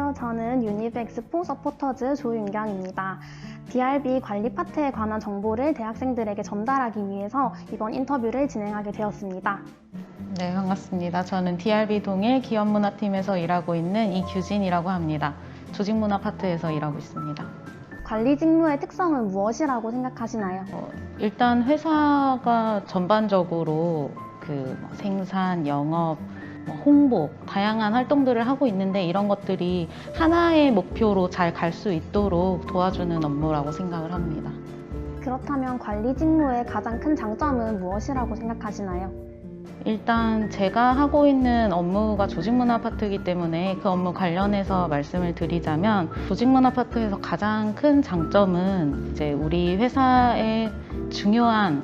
안녕하세요. 저는 유니브엑스포 서포터즈 조윤경입니다. DRB 관리 파트에 관한 정보를 대학생들에게 전달하기 위해서 이번 인터뷰를 진행하게 되었습니다. 네, 반갑습니다. 저는 DRB 동일 기업문화팀에서 일하고 있는 이규진이라고 합니다. 조직문화 파트에서 일하고 있습니다. 관리 직무의 특성은 무엇이라고 생각하시나요? 일단 회사가 전반적으로 생산, 영업, 홍보, 다양한 활동들을 하고 있는데 이런 것들이 하나의 목표로 잘 갈 수 있도록 도와주는 업무라고 생각을 합니다. 그렇다면 관리 직무의 가장 큰 장점은 무엇이라고 생각하시나요? 일단 제가 하고 있는 업무가 조직문화 파트이기 때문에 그 업무 관련해서 말씀을 드리자면 조직문화 파트에서 가장 큰 장점은 이제 우리 회사의 중요한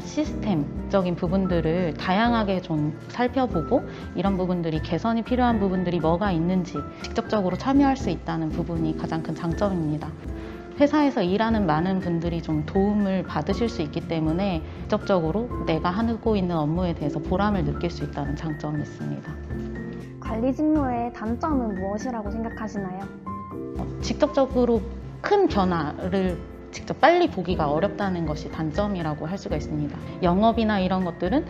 시스템적인 부분들을 다양하게 좀 살펴보고 이런 부분들이 개선이 필요한 부분들이 뭐가 있는지 직접적으로 참여할 수 있다는 부분이 가장 큰 장점입니다. 회사에서 일하는 많은 분들이 좀 도움을 받으실 수 있기 때문에 직접적으로 내가 하고 있는 업무에 대해서 보람을 느낄 수 있다는 장점이 있습니다. 관리 직무의 단점은 무엇이라고 생각하시나요? 직접적으로 큰 변화를 직접 빨리 보기가 어렵다는 것이 단점이라고 할 수가 있습니다. 영업이나 이런 것들은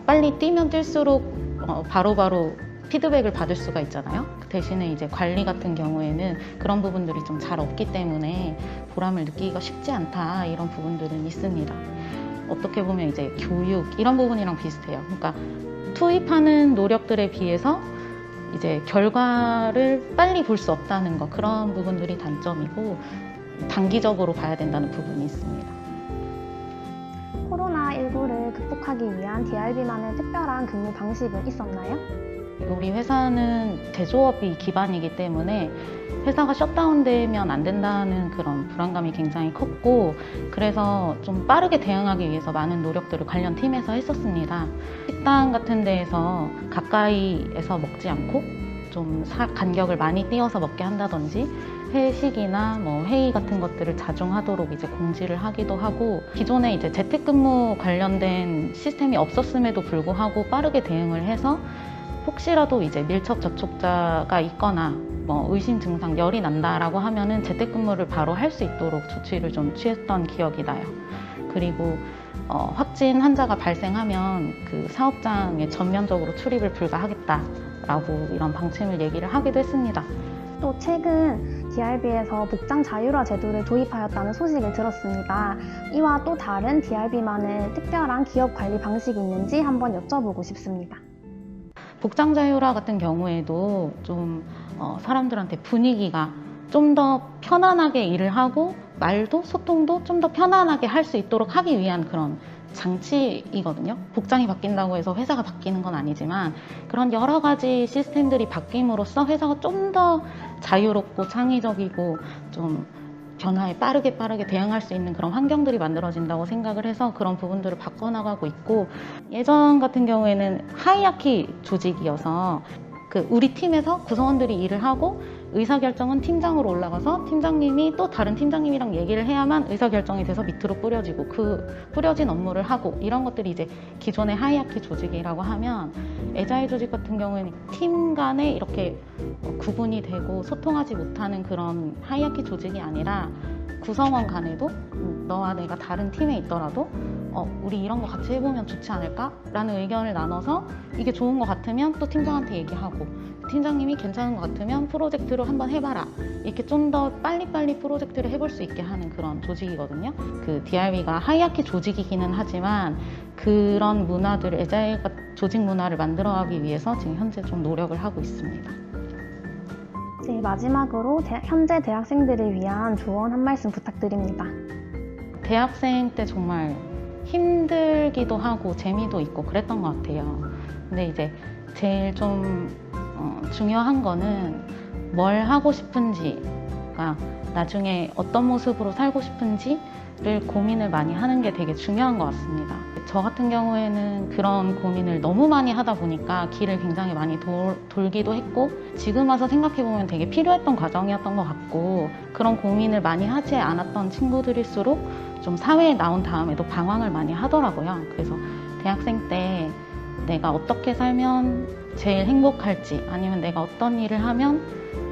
빨리 뛰면 뛸수록 바로바로 피드백을 받을 수가 있잖아요. 대신에 이제 관리 같은 경우에는 그런 부분들이 좀 잘 없기 때문에 보람을 느끼기가 쉽지 않다 이런 부분들은 있습니다. 어떻게 보면 이제 교육 이런 부분이랑 비슷해요. 그러니까 투입하는 노력들에 비해서 이제 결과를 빨리 볼 수 없다는 거 그런 부분들이 단점이고 단기적으로 봐야 된다는 부분이 있습니다. 코로나19를 극복하기 위한 DRB만의 특별한 근무 방식은 있었나요? 우리 회사는 제조업이 기반이기 때문에 회사가 셧다운되면 안 된다는 그런 불안감이 굉장히 컸고 그래서 좀 빠르게 대응하기 위해서 많은 노력들을 관련 팀에서 했었습니다. 식당 같은 데에서 가까이에서 먹지 않고 좀 간격을 많이 띄어서 먹게 한다든지 회식이나 회의 같은 것들을 자중하도록 이제 공지를 하기도 하고 기존에 이제 재택근무 관련된 시스템이 없었음에도 불구하고 빠르게 대응을 해서 혹시라도 이제 밀접 접촉자가 있거나 의심 증상, 열이 난다라고 하면은 재택근무를 바로 할 수 있도록 조치를 좀 취했던 기억이 나요. 그리고 확진 환자가 발생하면 그 사업장에 전면적으로 출입을 불가하겠다라고 이런 방침을 얘기를 하기도 했습니다. 또 최근 DRB에서 복장 자율화 제도를 도입하였다는 소식을 들었습니다. 이와 또 다른 DRB만의 특별한 기업 관리 방식이 있는지 한번 여쭤보고 싶습니다. 복장 자율화 같은 경우에도 좀 사람들한테 분위기가 좀 더 편안하게 일을 하고 말도 소통도 좀 더 편안하게 할 수 있도록 하기 위한 그런 장치이거든요. 복장이 바뀐다고 해서 회사가 바뀌는 건 아니지만 그런 여러 가지 시스템들이 바뀜으로써 회사가 좀 더 자유롭고 창의적이고 좀 변화에 빠르게 대응할 수 있는 그런 환경들이 만들어진다고 생각을 해서 그런 부분들을 바꿔나가고 있고 예전 같은 경우에는 하이아키 조직이어서 우리 팀에서 구성원들이 일을 하고 의사결정은 팀장으로 올라가서 팀장님이 또 다른 팀장님이랑 얘기를 해야만 의사결정이 돼서 밑으로 뿌려지고 그 뿌려진 업무를 하고 이런 것들이 이제 기존의 하이아키 조직이라고 하면 애자일 조직 같은 경우에는 팀 간에 이렇게 구분이 되고 소통하지 못하는 그런 하이아키 조직이 아니라 구성원 간에도 너와 내가 다른 팀에 있더라도 우리 이런 거 같이 해보면 좋지 않을까? 라는 의견을 나눠서 이게 좋은 것 같으면 또 팀장한테 얘기하고 팀장님이 괜찮은 것 같으면 프로젝트로 한번 해봐라 이렇게 좀 더 빨리빨리 프로젝트를 해볼 수 있게 하는 그런 조직이거든요. DRB가 하이아키 조직이기는 하지만 그런 문화들을 애자일 조직 문화를 만들어가기 위해서 지금 현재 좀 노력을 하고 있습니다. 네, 마지막으로 현재 대학생들을 위한 조언 한 말씀 부탁드립니다. 대학생 때 정말 힘들기도 하고 재미도 있고 그랬던 것 같아요. 근데 이제 제일 좀 중요한 거는 뭘 하고 싶은지가 나중에 어떤 모습으로 살고 싶은지를 고민을 많이 하는 게 되게 중요한 것 같습니다. 저 같은 경우에는 그런 고민을 너무 많이 하다 보니까 길을 굉장히 많이 돌기도 했고 지금 와서 생각해보면 되게 필요했던 과정이었던 것 같고 그런 고민을 많이 하지 않았던 친구들일수록 좀 사회에 나온 다음에도 방황을 많이 하더라고요. 그래서 대학생 때 내가 어떻게 살면 제일 행복할지 아니면 내가 어떤 일을 하면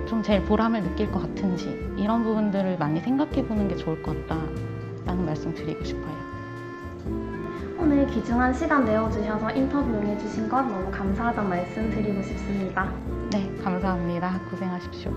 좀 제일 보람을 느낄 것 같은지 이런 부분들을 많이 생각해 보는 게 좋을 것 같다라는 말씀 드리고 싶어요. 오늘 귀중한 시간 내어주셔서 인터뷰 응해주신 것 너무 감사하다는 말씀 드리고 싶습니다. 네, 감사합니다. 고생하십시오.